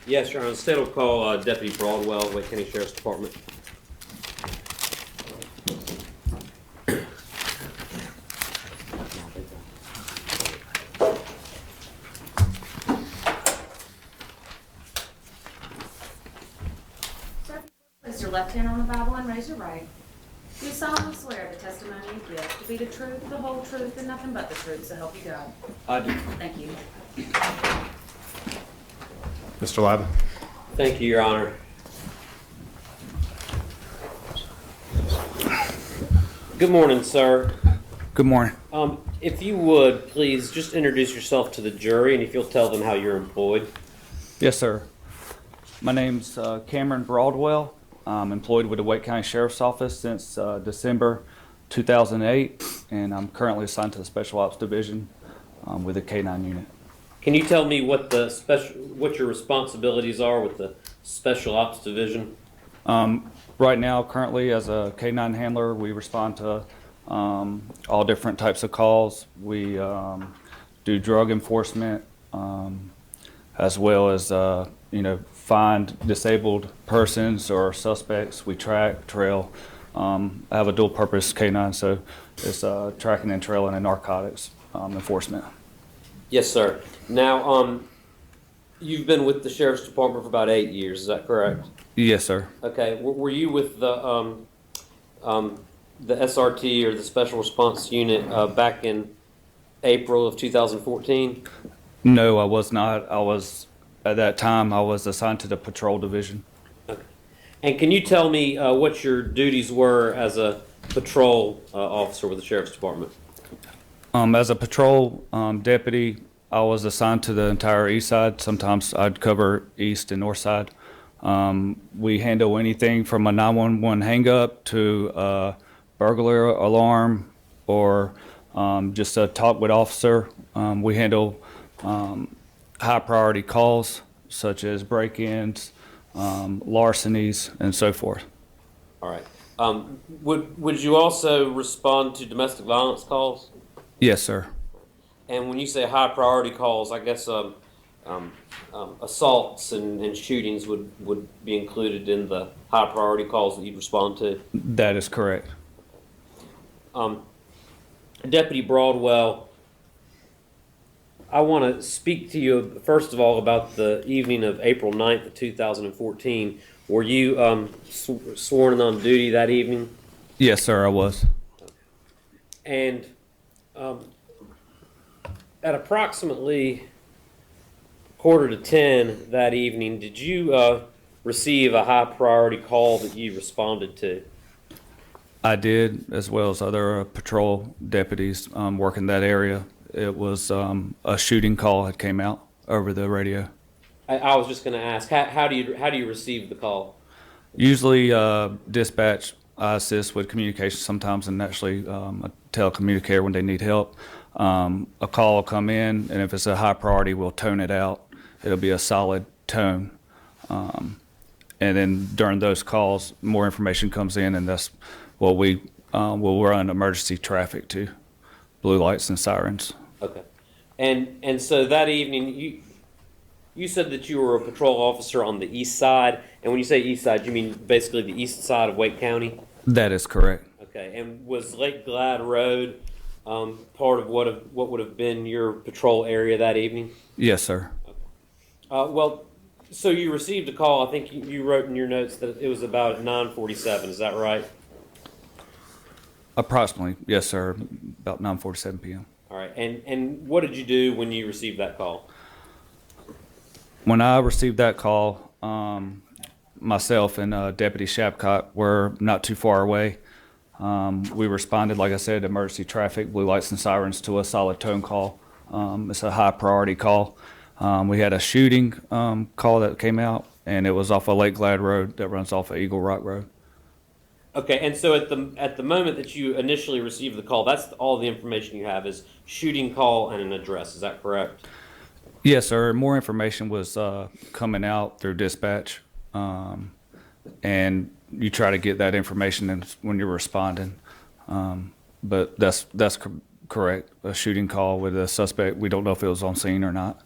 Yes, Your Honor. The state will call Deputy Broadwell, Wake County Sheriff's Department. Sir, place your left hand on the Bible and raise your right. Do you solemnly swear the testimony you give to be the truth, the whole truth, and nothing but the truth, so help you God? I do. Thank you. Mr. Lava. Thank you, Your Honor. Good morning, sir. Good morning. If you would, please just introduce yourself to the jury, and if you'll tell them how you're employed. Yes, sir. My name's Cameron Broadwell. I'm employed with the Wake County Sheriff's Office since December 2008, and I'm currently assigned to the Special Ops Division with the K-9 unit. Can you tell me what your responsibilities are with the Special Ops Division? Right now, currently, as a K-9 handler, we respond to all different types of calls. We do drug enforcement, as well as find disabled persons or suspects. We track, trail. I have a dual purpose K-9, so it's tracking and trailing and narcotics enforcement. Yes, sir. Now, you've been with the Sheriff's Department for about 8 years, is that correct? Yes, sir. Okay. Were you with the SRT or the Special Response Unit back in April of 2014? No, I was not. At that time, I was assigned to the patrol division. Okay. And can you tell me what your duties were as a patrol officer with the Sheriff's Department? As a patrol deputy, I was assigned to the entire east side. Sometimes I'd cover east and north side. We handle anything from a 911 hang-up to a burglar alarm or just a talk with officer. We handle high priority calls such as break-ins, larcenies, and so forth. All right. Would you also respond to domestic violence calls? Yes, sir. And when you say high priority calls, I guess assaults and shootings would be included in the high priority calls that you'd respond to? That is correct. Deputy Broadwell, I want to speak to you, first of all, about the evening of April 9th of 2014. Were you sworn on duty that evening? Yes, sir, I was. And at approximately 9:45 that evening, did you receive a high priority call that you responded to? I did, as well as other patrol deputies working that area. It was a shooting call that came out over the radio. I was just going to ask, how do you receive the call? Usually, dispatch, I assist with communication sometimes, and actually a telecommunicator when they need help. A call will come in, and if it's a high priority, we'll tone it out. It'll be a solid tone. And then during those calls, more information comes in, and that's what we will run emergency traffic to, blue lights and sirens. Okay. And so that evening, you said that you were a patrol officer on the east side, and when you say east side, you mean basically the east side of Wake County? That is correct. Okay. And was Lake Glad Road part of what would have been your patrol area that evening? Yes, sir. Well, so you received a call. I think you wrote in your notes that it was about at 9:47. Is that right? Approximately, yes, sir. About 9:47 p.m. All right. And what did you do when you received that call? When I received that call, myself and Deputy Shapcott were not too far away. We responded, like I said, emergency traffic, blue lights and sirens to a solid tone call. It's a high priority call. We had a shooting call that came out, and it was off of Lake Glad Road that runs off of Eagle Rock Road. Okay, and so at the moment that you initially received the call, that's all the information you have is shooting call and an address. Is that correct? Yes, sir. More information was coming out through dispatch, and you try to get that information when you're responding. But that's correct. A shooting call with a suspect. We don't know if it was on scene or not,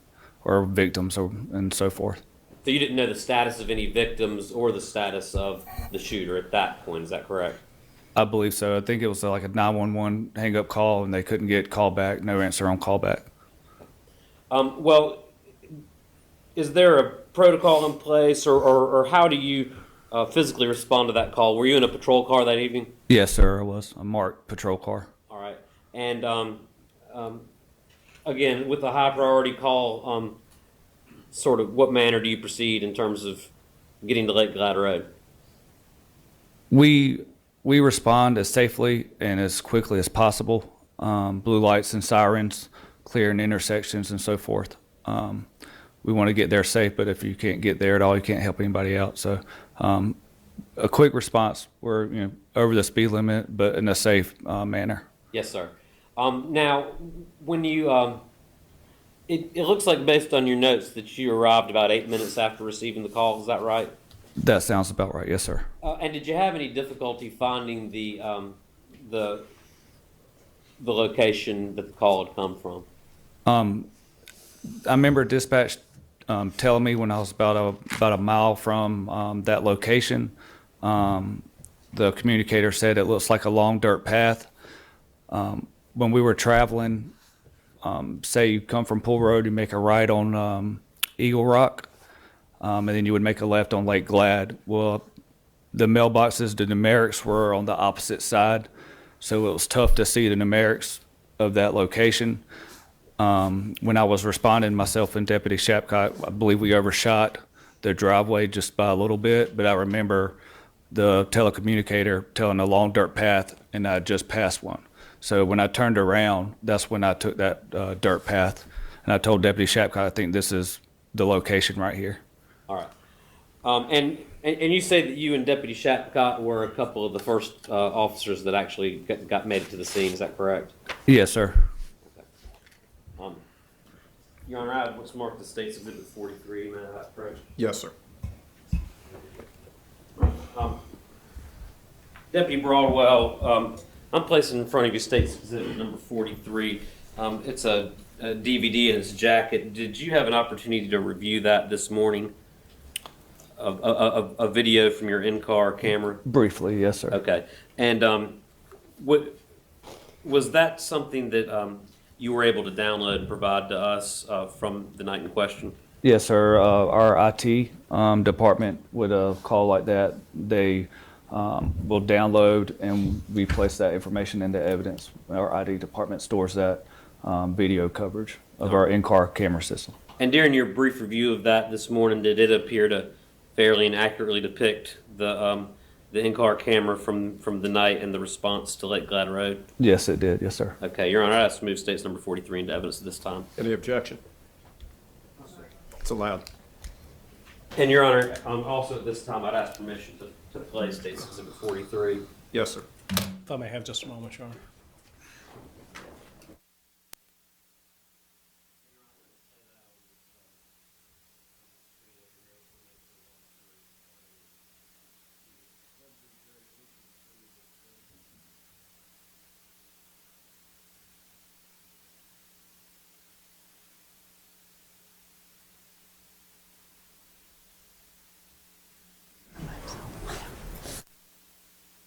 or victims, and so forth. So you didn't know the status of any victims or the status of the shooter at that point, is that correct? I believe so. I think it was like a 911 hang up call and they couldn't get call back, no answer on call back. Well, is there a protocol in place, or how do you physically respond to that call? Were you in a patrol car that evening? Yes, sir, I was. A marked patrol car. All right. And again, with a high priority call, sort of what manner do you proceed in terms of getting to Lake Glad Road? We respond as safely and as quickly as possible. Blue lights and sirens, clearing intersections and so forth. We want to get there safe, but if you can't get there at all, you can't help anybody out. So a quick response. We're over the speed limit, but in a safe manner. Yes, sir. Now, when you, it looks like based on your notes that you arrived about 8 minutes after receiving the call. Is that right? That sounds about right. Yes, sir. And did you have any difficulty finding the location that the call had come from? I remember dispatch telling me when I was about a mile from that location. The communicator said it looks like a long dirt path. When we were traveling, say you come from Pool Road, you make a right on Eagle Rock, and then you would make a left on Lake Glad. Well, the mailboxes, the numerics were on the opposite side, so it was tough to see the numerics of that location. When I was responding, myself and Deputy Shapcott, I believe we overshot the driveway just by a little bit, but I remember the telecommunicator telling a long dirt path, and I just passed one. So when I turned around, that's when I took that dirt path, and I told Deputy Shapcott, I think this is the location right here. All right. And you say that you and Deputy Shapcott were a couple of the first officers that actually got made it to the scene. Is that correct? Yes, sir. Your Honor, I have what's marked as State's Exhibit 43. May I have that correct? Yes, sir. Deputy Broadwell, I'm placing in front of you State's Exhibit number 43. It's a DVD in its jacket. Did you have an opportunity to review that this morning? A video from your in-car camera? Briefly, yes, sir. Okay. And was that something that you were able to download and provide to us from the night in question? Yes, sir. Our IT department with a call like that, they will download and we place that information into evidence. Our IT department stores that video coverage of our in-car camera system. And during your brief review of that this morning, did it appear to fairly and accurately depict the in-car camera from the night and the response to Lake Glad Road? Yes, it did. Yes, sir. Okay, Your Honor, I ask to move State's number 43 into evidence at this time. Any objection? It's allowed. And Your Honor, also at this time, I'd ask permission to play State's Exhibit 43. Yes, sir. If I may have just a moment, Your Honor.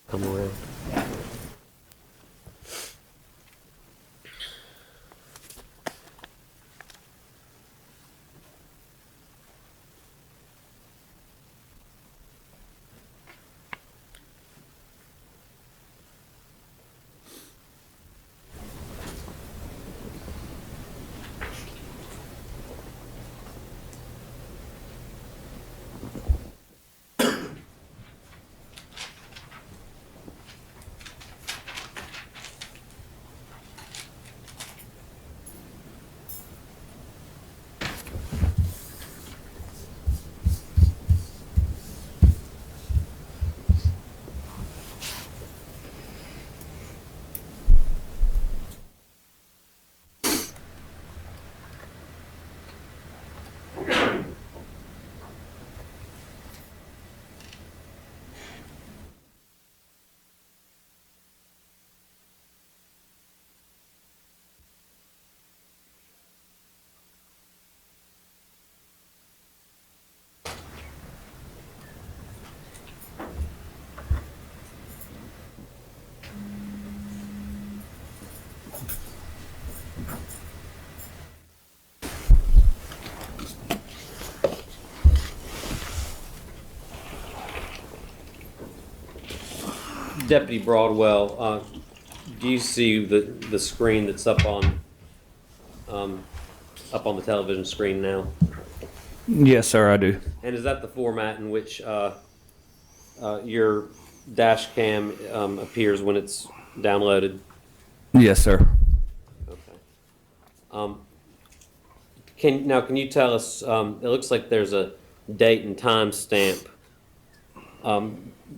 Come around. Deputy Broadwell, do you see the screen that's up on the television screen now? Yes, sir, I do. And is that the format in which your dash cam appears when it's downloaded? Yes, sir. Okay. Can you tell us? It looks like there's a date and time stamp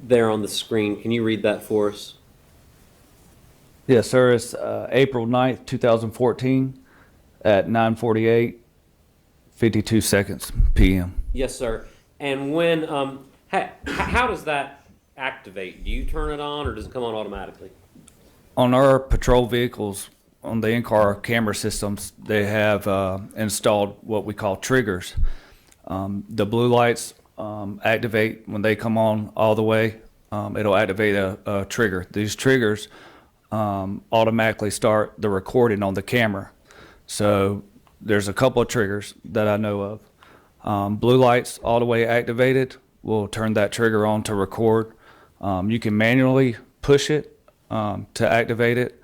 there on the screen. Can you read that for us? Yes, sir. It's April 9th, 2014 at 9:48, 52 seconds p.m. Yes, sir. And when how does that activate? Do you turn it on, or does it come on automatically? On our patrol vehicles, on the in-car camera systems, they have installed what we call triggers. The blue lights activate when they come on all the way. It'll activate a trigger. These triggers automatically start the recording on the camera. So there's a couple of triggers that I know of. Blue lights all the way activated will turn that trigger on to record. You can manually push it to activate it.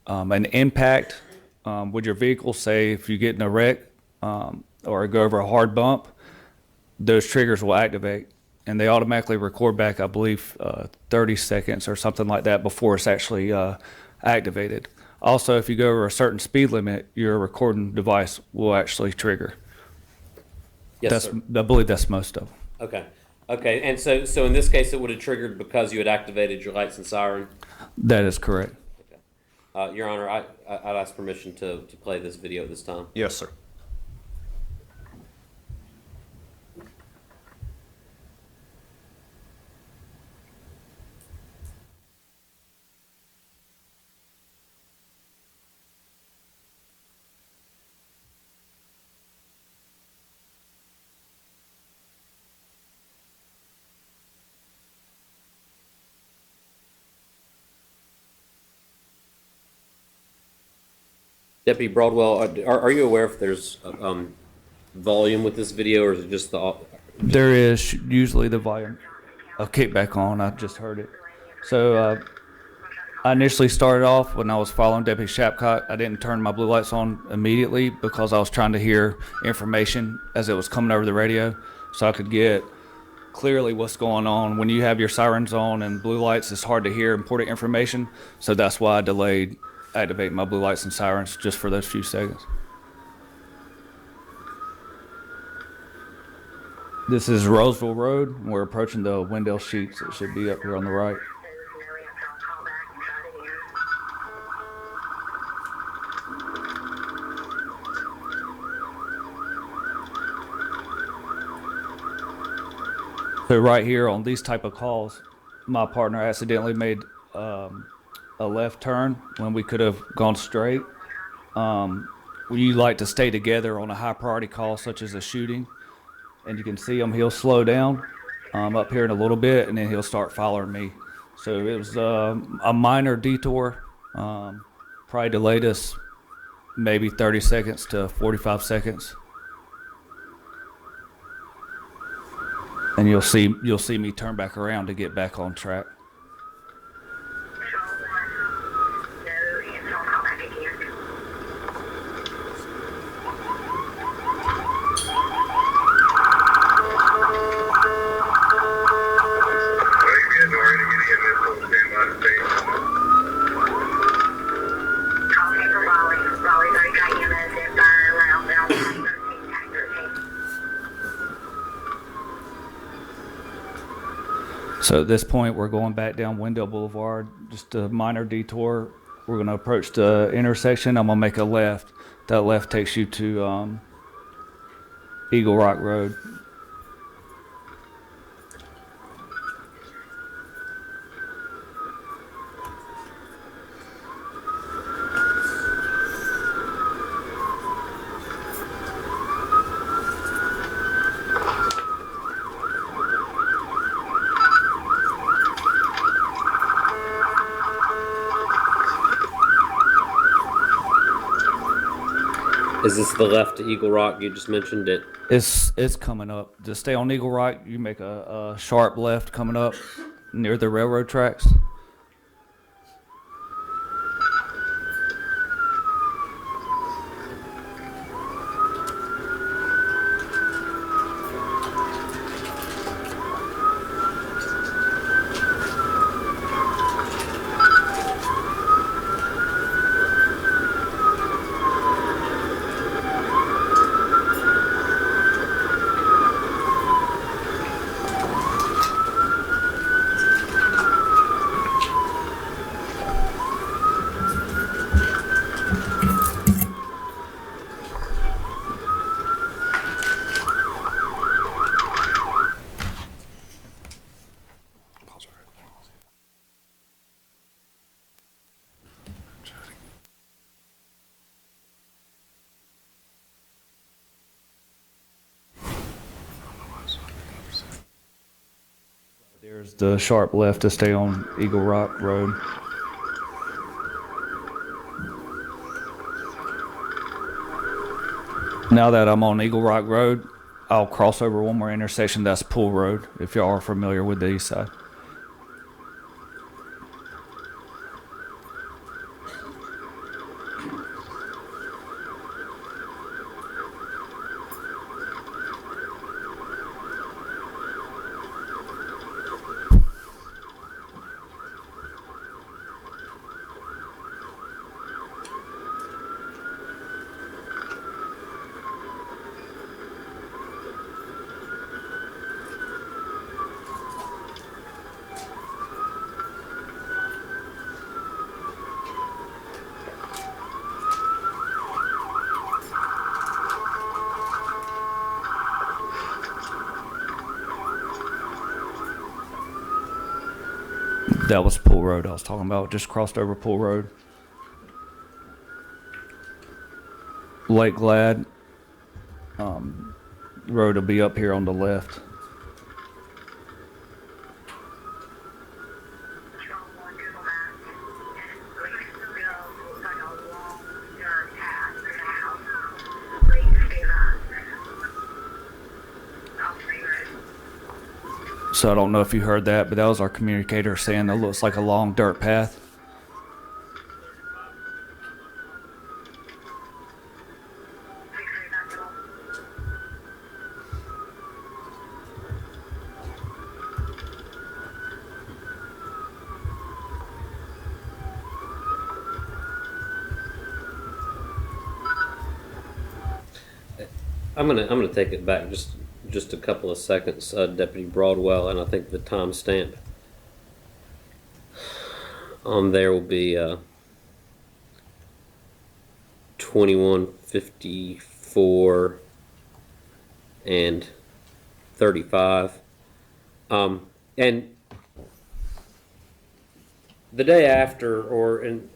An impact with your vehicle, say if you get in a wreck or go over a hard bump, those triggers will activate, and they automatically record back, I believe, 30 seconds or something like that before it's actually activated. Also, if you go over a certain speed limit, your recording device will actually trigger. Yes, sir. I believe that's most of them. Okay. Okay. And so in this case, it would have triggered because you had activated your lights and siren. That is correct. Your Honor, I'd ask permission to play this video at this time. Yes, sir. Deputy Broadwell, are you aware if there's volume with this video, or is it just the? There is usually the volume. I'll kick back on. I just heard it. So I initially started off when I was following Deputy Shapcott. I didn't turn my blue lights on immediately because I was trying to hear information as it was coming over the radio, so I could get clearly what's going on. When you have your sirens on and blue lights, it's hard to hear important information. So that's why I delayed activating my blue lights and sirens just for those few seconds. This is Roseville Road. We're approaching the Wendell Sheets. It should be up here on the right. So right here on these type of calls, my partner accidentally made a left turn when we could have gone straight. We like to stay together on a high priority call such as a shooting. And you can see him, he'll slow down up here in a little bit, and then he'll start following me. So it was a minor detour, probably delayed us maybe 30 seconds to 45 seconds. And you'll see me turn back around to get back on track. So at this point, we're going back down Wendell Boulevard, just a minor detour. We're going to approach the intersection. I'm going to make a left. That left takes you to Eagle Rock Road. Is this the left to Eagle Rock you just mentioned? It. It's coming up. To stay on Eagle Rock, you make a sharp left coming up near the railroad tracks. There's the sharp left to stay on Eagle Rock Road. Now that I'm on Eagle Rock Road, I'll cross over one more intersection. That's Pool Road, if y'all are familiar with the east side. That was Pool Road I was talking about. Just crossed over Pool Road. Lake Glad road will be up here on the left. So I don't know if you heard that, but that was our communicator saying it looks like a long dirt path. I'm gonna take it back just a couple of seconds, Deputy Broadwell, and I think the timestamp on there will be 21:54 and 35, and the day after, or in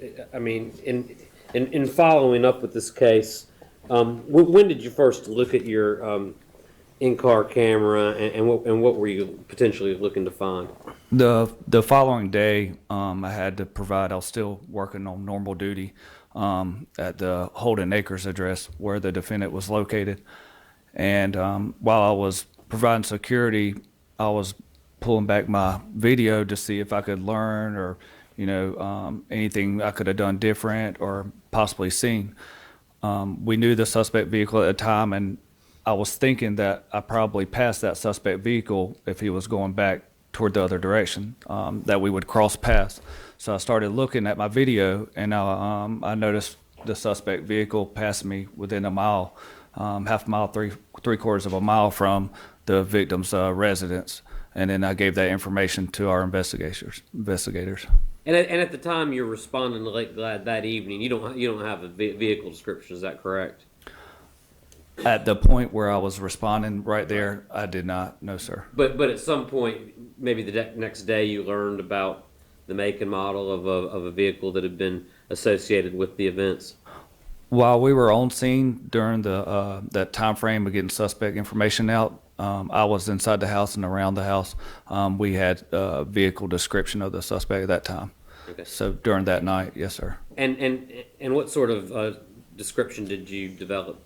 following up with this case. When did you first look at your in-car camera, and what were you potentially looking to find? The following day, I had to provide. I was still working on normal duty at the Holden Acres address where the defendant was located, and while I was providing security, I was pulling back my video to see if I could learn or anything I could have done different or possibly seen. We knew the suspect vehicle at the time, and I was thinking that I probably passed that suspect vehicle if he was going back toward the other direction, that we would cross paths. So I started looking at my video, and I noticed the suspect vehicle passed me within a mile, half a mile, three-quarters of a mile from the victim's residence. And then I gave that information to our investigators. And at the time you're responding to Lake Glad that evening, you don't have a vehicle description. Is that correct? At the point where I was responding right there, I did not. No, sir. But at some point, maybe the next day, you learned about the make and model of a vehicle that had been associated with the events. While we were on scene during that time frame of getting suspect information out, I was inside the house and around the house. We had a vehicle description of the suspect at that time. Okay. So during that night, yes, sir. And what sort of description did you develop?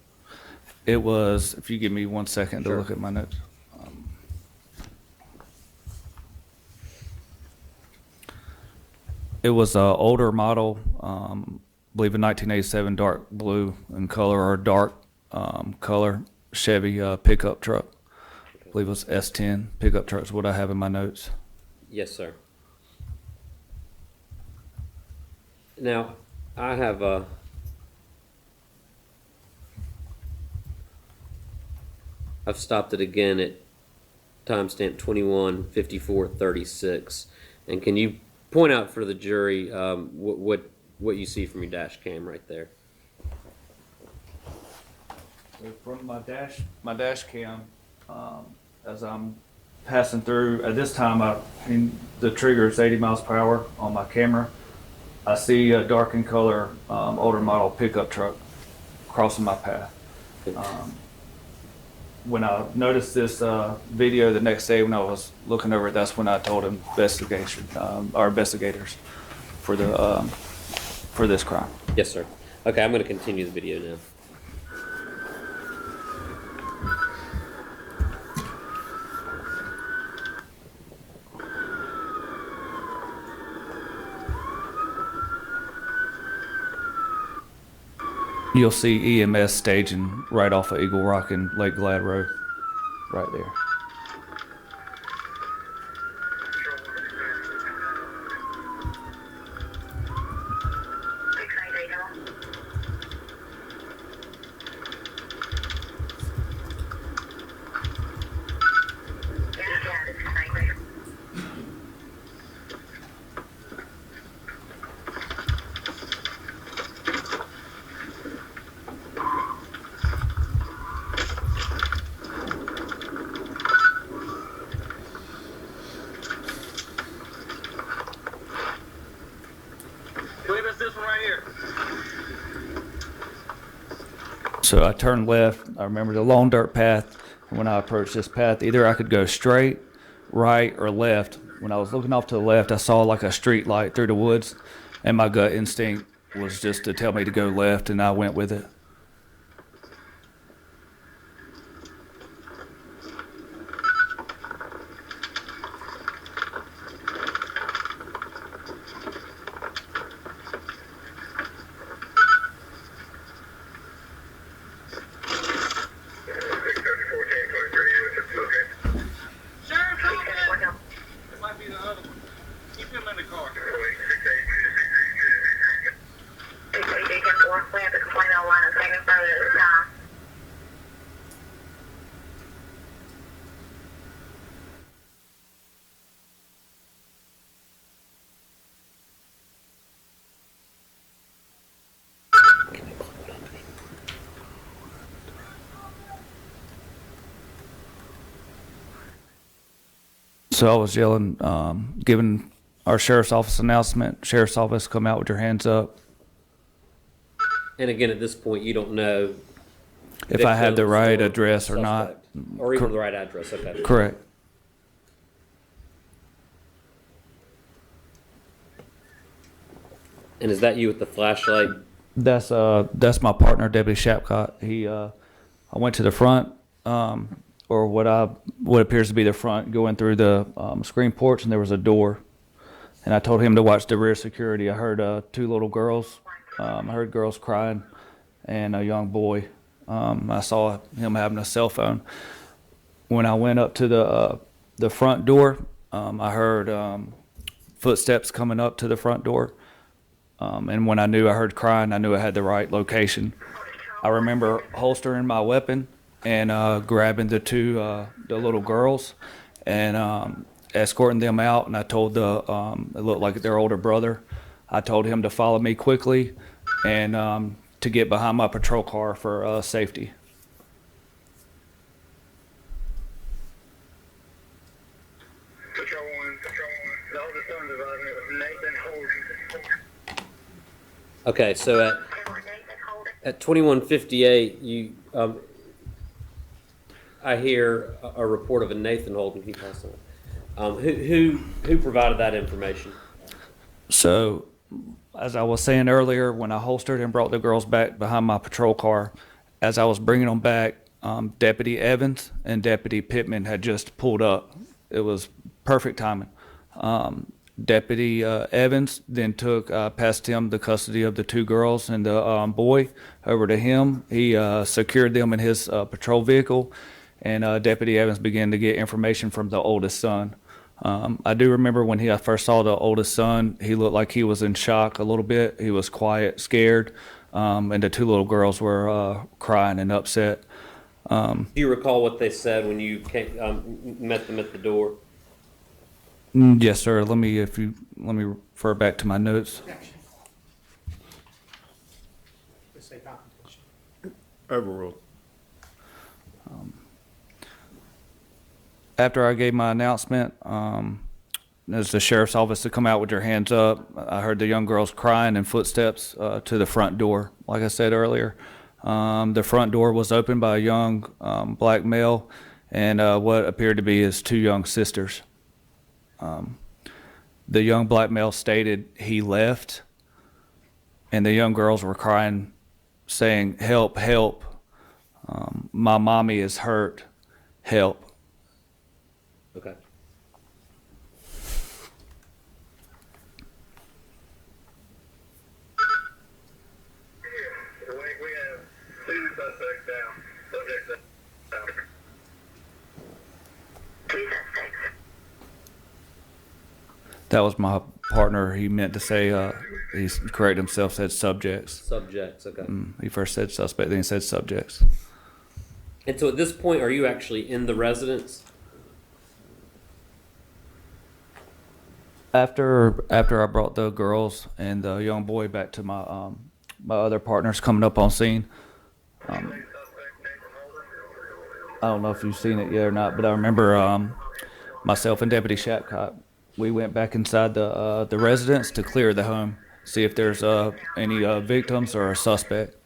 It was, if you give me 1 second to Sure. look at my notes. It was an older model, I believe a 1987 dark blue in color or dark color Chevy pickup truck. I believe it was S10 pickup truck is what I have in my notes. Yes, sir. Now, I have I've stopped it again at timestamp 21:54:36, and can you point out for the jury what you see from your dash cam right there? So from my dash cam, as I'm passing through, at this time, the trigger is 80 miles per hour on my camera. I see a dark in color older model pickup truck crossing my path. when I noticed this video the next day when I was looking over it, that's when I told our investigators for this crime. Yes, sir. Okay, I'm going to continue the video now. You'll see EMS staging right off of Eagle Rock and Lake Glad Road, right there. This one right here. So I turned left. I remember the long dirt path. And when I approached this path, either I could go straight, right, or left. When I was looking off to the left, I saw like a street light through the woods, and my gut instinct was just to tell me to go left, and I went with it. Sheriff Holden! It might be the other one. Keep him in the car. So I was yelling, giving our sheriff's office announcement, sheriff's office, come out with your hands up. And again, at this point, you don't know If I had the victims right or address or not. suspect, or even the right address. Okay. Correct. And is that you with the flashlight? That's my partner, Deputy Shapcott. I went to the front, or what appears to be the front, going through the screen porch, and there was a door. And I told him to watch the rear security. I heard two little girls. I heard girls crying, and a young boy. I saw him having a cell phone. When I went up to the front door, I heard footsteps coming up to the front door. And when I knew I heard crying, I knew I had the right location. I remember holstering my weapon and grabbing the little girls and escorting them out. And I told it looked like their older brother. I told him to follow me quickly and to get behind my patrol car for safety. Patrol 1. The older son's Nathan Holden. Okay, so at 2158, you I hear a report of a Nathan Holden. He passed on. Who provided that information? So, as I was saying earlier, when I holstered and brought the girls back behind my patrol car, as I was bringing them back, Deputy Evans and Deputy Pittman had just pulled up. It was perfect timing. Deputy Evans then passed him the custody of the two girls and the boy over to him. He secured them in his patrol vehicle, and Deputy Evans began to get information from the oldest son. I do remember when I first saw the oldest son, he looked like he was in shock a little bit. He was quiet, scared, and the two little girls were crying and upset. Do you recall what they said when you met them at the door? Yes, sir. Let me refer back to my notes. Overruled. After I gave my announcement, as the sheriff's office to come out with your hands up, I heard the young girls crying and footsteps to the front door. Like I said earlier, The front door was opened by a young black male and what appeared to be his two young sisters. The young black male stated he left, and the young girls were crying, saying, "Help, help. My mommy is hurt. Help." Okay. We have two suspects down. Subjects down. Two suspects. That was my partner. He meant to say, he corrected himself, said subjects. Subjects, okay. He first said suspect, then he said subjects. And so at this point, are you actually in the residence? After I brought the girls and the young boy back to my my other partners coming up on scene, Suspect came from Holden. I don't know if you've seen it yet or not, but I remember myself and Deputy Shapcott, we went back inside the residence to clear the home, see if there's any victims or a suspect.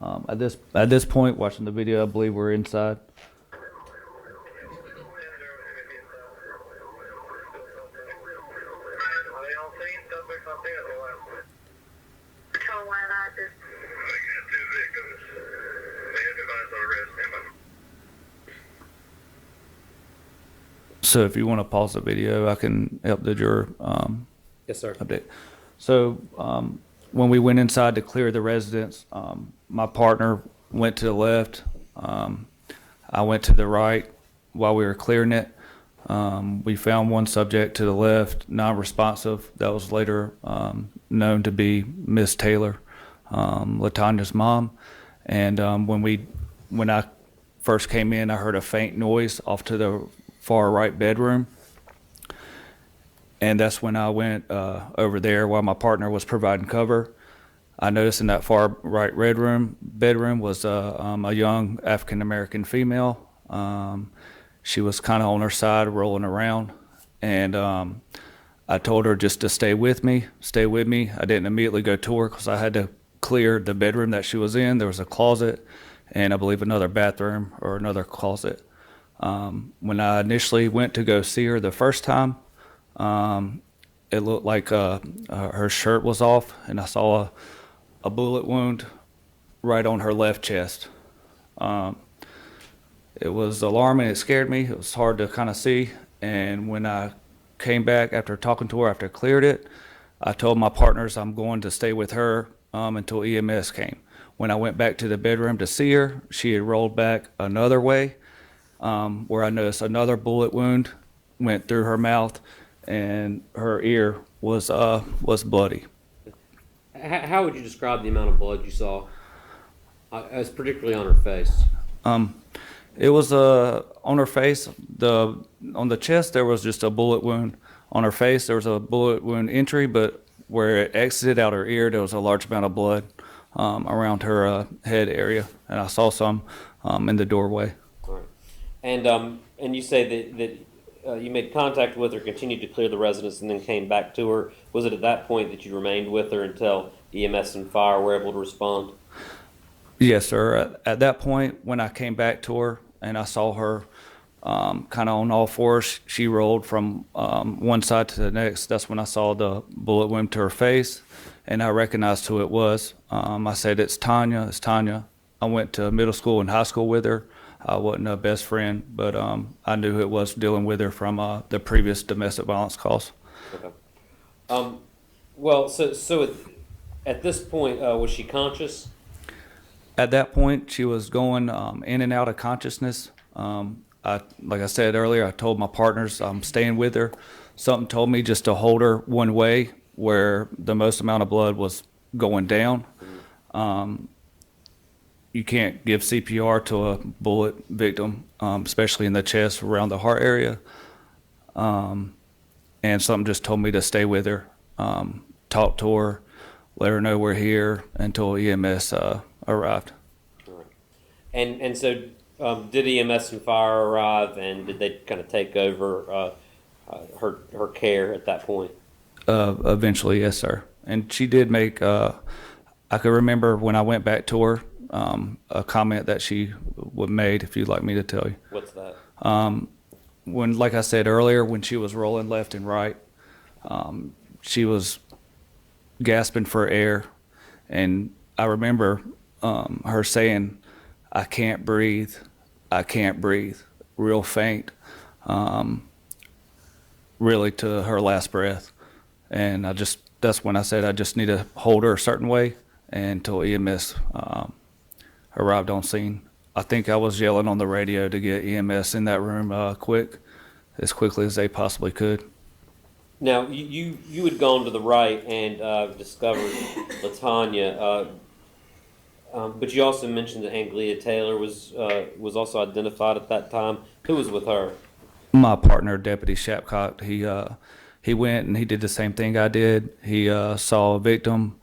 At this point, watching the video, I believe we're inside. Are they all seen? Suspects all seen at the last one? So why not just I got two victims. They have device on arrest. So if you want to pause the video, I can help the juror Yes, sir. update. So when we went inside to clear the residence, my partner went to the left. I went to the right while we were clearing it. We found one subject to the left, non-responsive. That was later known to be Miss Taylor, LaTanya's mom. And when I first came in, I heard a faint noise off to the far right bedroom. And that's when I went over there while my partner was providing cover. I noticed in that far right bedroom was a young African-American female. She was kind of on her side, rolling around. And I told her just to stay with me. I didn't immediately go to her because I had to clear the bedroom that she was in. There was a closet and I believe another bathroom or another closet. When I initially went to go see her the first time, it looked like her shirt was off, and I saw a bullet wound right on her left chest. It was alarming. It scared me. It was hard to kind of see. And when I came back after talking to her, after I cleared it, I told my partners I'm going to stay with her until EMS came. When I went back to the bedroom to see her, she had rolled back another way, where I noticed another bullet wound went through her mouth, and her ear was bloody. How would you describe the amount of blood you saw? As particularly on her face. It was on her face. On the chest there was just a bullet wound. On her face there was a bullet wound entry, but where it exited out her ear, there was a large amount of blood around her head area, and I saw some in the doorway. All right. And you say that you made contact with her, continued to clear the residence, and then came back to her. Was it at that point that you remained with her until EMS and fire were able to respond? Yes, sir. At that point, when I came back to her and I saw her kind of on all fours, she rolled from one side to the next. That's when I saw the bullet wound to her face, and I recognized who it was. I said, "It's Tanya. It's Tanya." I went to middle school and high school with her. I wasn't a best friend, but I knew who it was dealing with her from the previous domestic violence calls. Okay. Well, so at this point, was she conscious? At that point, she was going in and out of consciousness. Like I said earlier, I told my partners I'm staying with her. Something told me just to hold her one way where the most amount of blood was going down. You can't give CPR to a bullet victim, especially in the chest around the heart area. And something just told me to stay with her, talk to her, let her know we're here until EMS arrived. All right. And so did EMS and fire arrive, and did they kind of take over her care at that point? Eventually, yes, sir. And she did make, I could remember when I went back to her, a comment that she made, if you'd like me to tell you. What's that? When, like I said earlier, when she was rolling left and right, she was gasping for air. And I remember her saying, I can't breathe, real faint, really to her last breath. And that's when I said I just need to hold her a certain way until EMS arrived on scene. I think I was yelling on the radio to get EMS in that room as quickly as they possibly could. Now, you had gone to the right and discovered LaTanya, but you also mentioned that Anglia Taylor was also identified at that time. Who was with her? My partner, Deputy Shapcott, he went and he did the same thing I did. He saw a victim.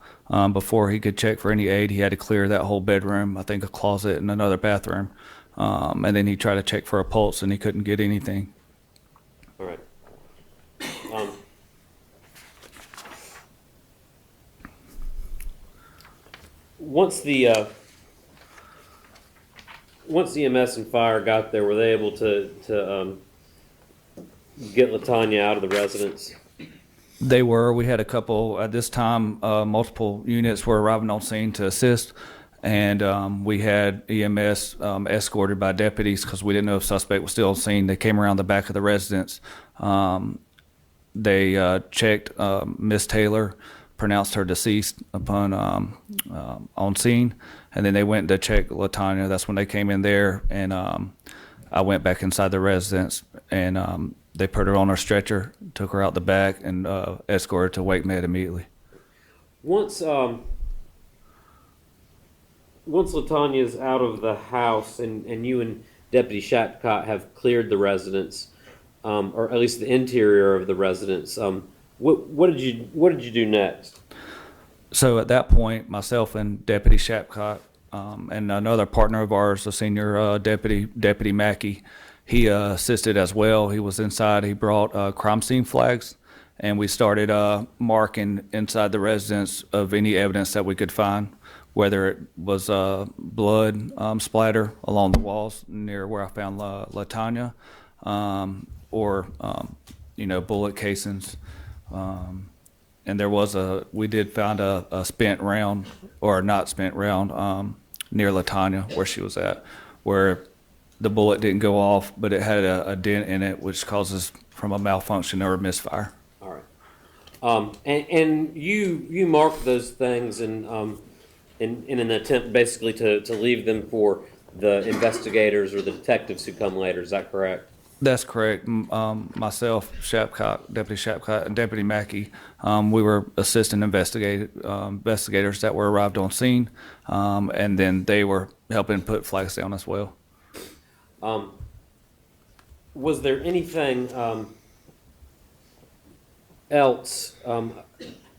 Before he could check for any aid, he had to clear that whole bedroom, I think a closet and another bathroom. And then he tried to check for a pulse and he couldn't get anything. All right. Once EMS and fire got there, were they able to get LaTanya out of the residence? They were. We had a couple, at this time, multiple units were arriving on scene to assist. And we had EMS escorted by deputies because we didn't know if suspect was still on scene. They came around the back of the residence. They checked Miss Taylor, pronounced her deceased upon on scene. And then they went to check LaTanya. That's when they came in there. And I went back inside the residence and they put her on her stretcher, took her out the back, and escorted to Wake Med immediately. Once LaTanya's out of the house and you and Deputy Shapcott have cleared the residence, or at least the interior of the residence, what did you do next? So at that point, myself and Deputy Shapcott and another partner of ours, a senior Deputy Mackey, he assisted as well. He was inside. He brought crime scene flags, and we started marking inside the residence of any evidence that we could find, whether it was blood splatter along the walls near where I found LaTanya, or bullet casings. And we did find a spent round, or not spent round, near LaTanya where she was at, where the bullet didn't go off, but it had a dent in it, which causes from a malfunction or a misfire. All right. And you marked those things in an attempt basically to leave them for the investigators or the detectives who come later. Is that correct? That's correct. Myself, Deputy Shapcott, and Deputy Mackey, we were assistant investigators that were arrived on scene, and then they were helping put flags down as well. Was there anything else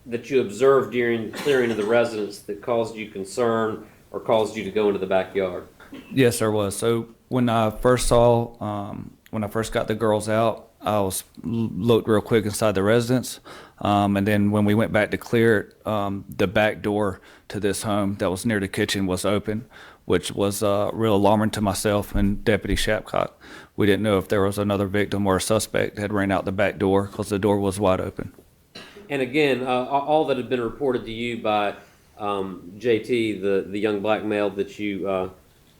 that you observed during the clearing of the residence that caused you concern or caused you to go into the backyard? Yes, there was. So when I first got the girls out, I looked real quick inside the residence, and then when we went back to clear it, the back door to this home that was near the kitchen was open, which was real alarming to myself and Deputy Shapcott. We didn't know if there was another victim or a suspect that had ran out the back door because the door was wide open. And again, all that had been reported to you by JT, the young black male that you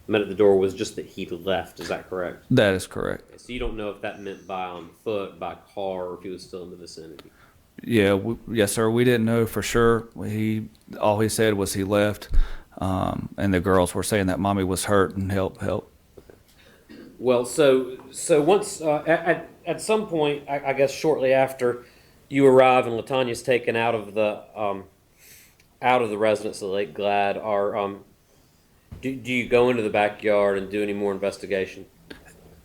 met at the door, was just that he left. Is that correct? That is correct. So you don't know if that meant by on foot, by car, or if he was still in the vicinity. Yeah, yes, sir. We didn't know for sure. All he said was he left, and the girls were saying that mommy was hurt and help. Well, so once at some point, I guess shortly after you arrive and LaTanya's taken out of the residence of Lake Glad, do you go into the backyard and do any more investigation?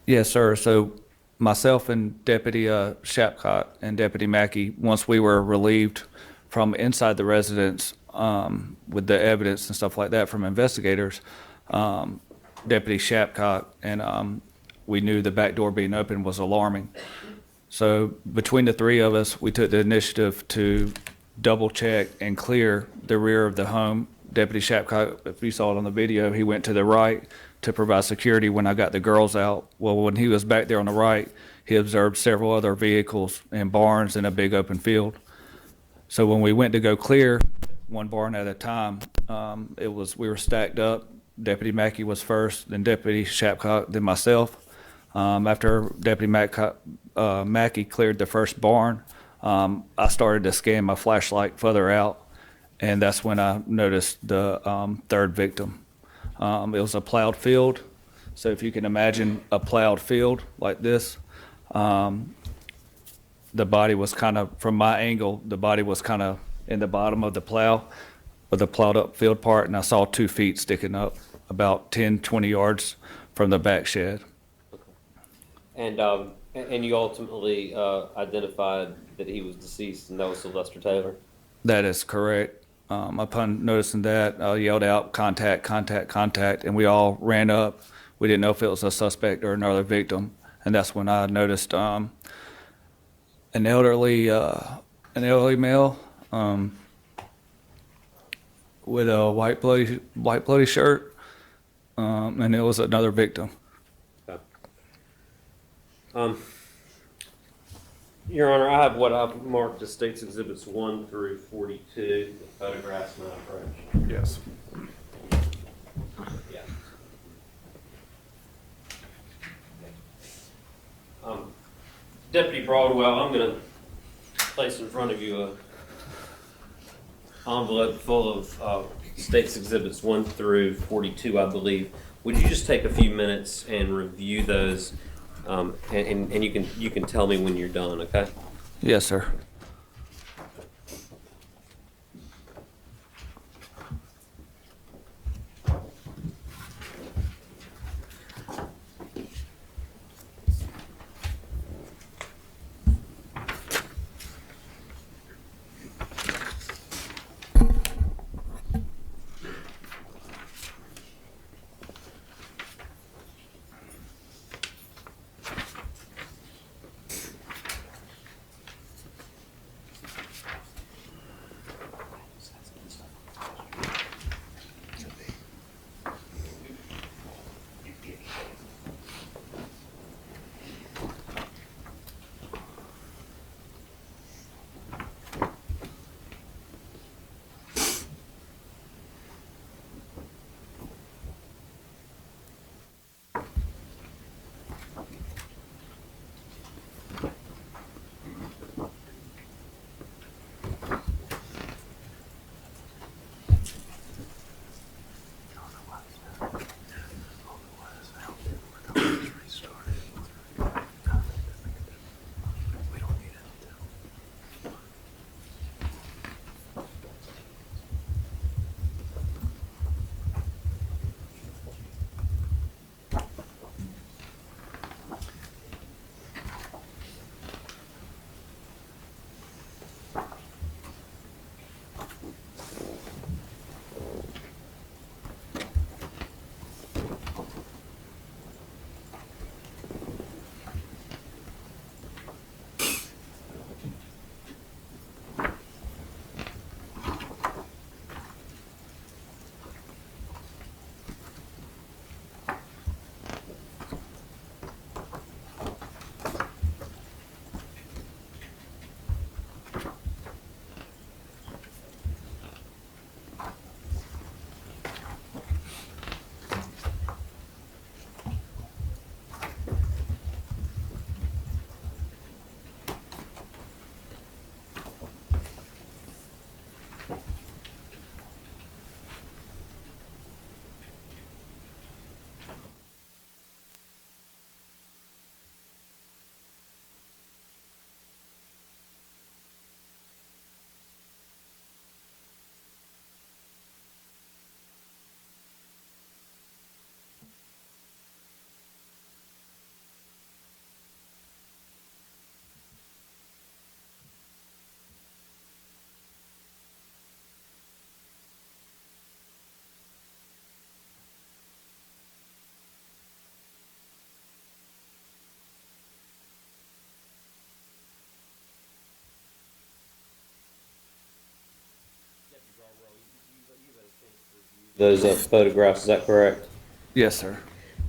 Yes, sir. So myself and Deputy Shapcott and Deputy Mackey, once we were relieved from inside the residence with the evidence and stuff like that from investigators, Deputy Shapcott and we knew the back door being open was alarming. So between the three of us, we took the initiative to double check and clear the rear of the home Deputy Shapcock, if you saw it on the video, he went to the right to provide security when I got the girls out. Well, when he was back there on the right, he observed several other vehicles and barns in a big open field. So when we went to go clear one barn at a time, we were stacked up. Deputy Mackey was first, then Deputy Shapcock, then myself. After Deputy Mackey cleared the first barn, I started to scan my flashlight further out, and that's when I noticed the third victim. It was a plowed field, so if you can imagine a plowed field like this, the body was kind of, from my angle, the body was kind of in the bottom of the plow, with the plowed up field part, and I saw 2 feet sticking up about 10, 20 yards from the back shed. And you ultimately identified that he was deceased, and that was Sylvester Taylor? That is correct. Upon noticing that, I yelled out, contact, contact, contact, and we all ran up. We didn't know if it was a suspect or another victim, and that's when I noticed an elderly male with a white bloody shirt, and it was another victim. Your Honor, I have what I've marked as State's Exhibits 1 through 42, the photographs not correct. Yes. Yeah. Deputy Broadwell, I'm going to place in front of you a envelope full of State's Exhibits 1 through 42, I believe. Would you just take a few minutes and review those, and you can tell me when you're done, okay? Yes, sir. those photographs, is that correct? Yes, sir.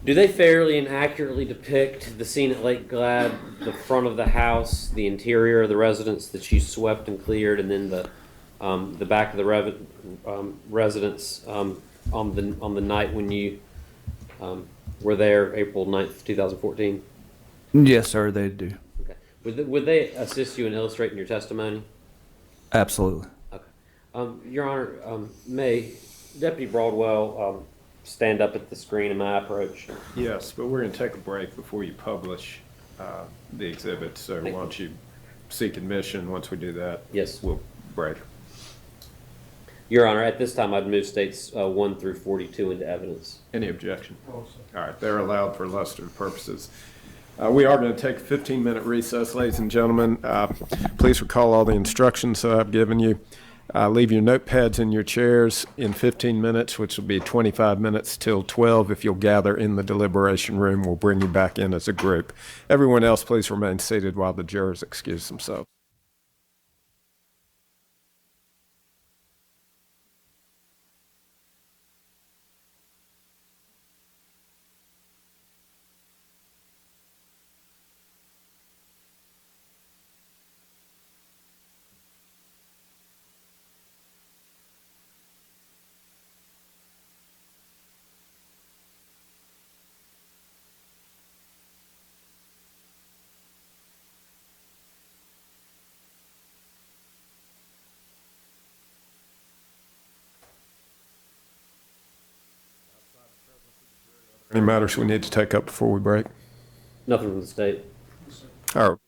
Do they fairly and accurately depict the scene at Lake Glad, the front of the house, the interior of the residence that you swept and cleared, and then the back of the residence on the night when you were there, April 9th, 2014? Yes, sir, they do. Okay. Would they assist you in illustrating your testimony? Absolutely. Okay. Your Honor, may Deputy Broadwell stand up at the screen in my approach? Yes, but we're going to take a break before you publish the exhibit, so why don't you seek admission? Once we do that, Yes. we'll break. Your Honor, at this time, I'd move states 1 through 42 into evidence. Any objection? All right, they're allowed for illustrative purposes. We are going to take a 15-minute recess, ladies and gentlemen. Please recall all the instructions that I've given you. Leave your notepads in your chairs in 15 minutes, which will be 25 minutes till 12. If you'll gather in the deliberation room, we'll bring you back in as a group. Everyone else, please remain seated while the jurors excuse themselves. Any matters we need to take up before we break? Nothing from the state. All right.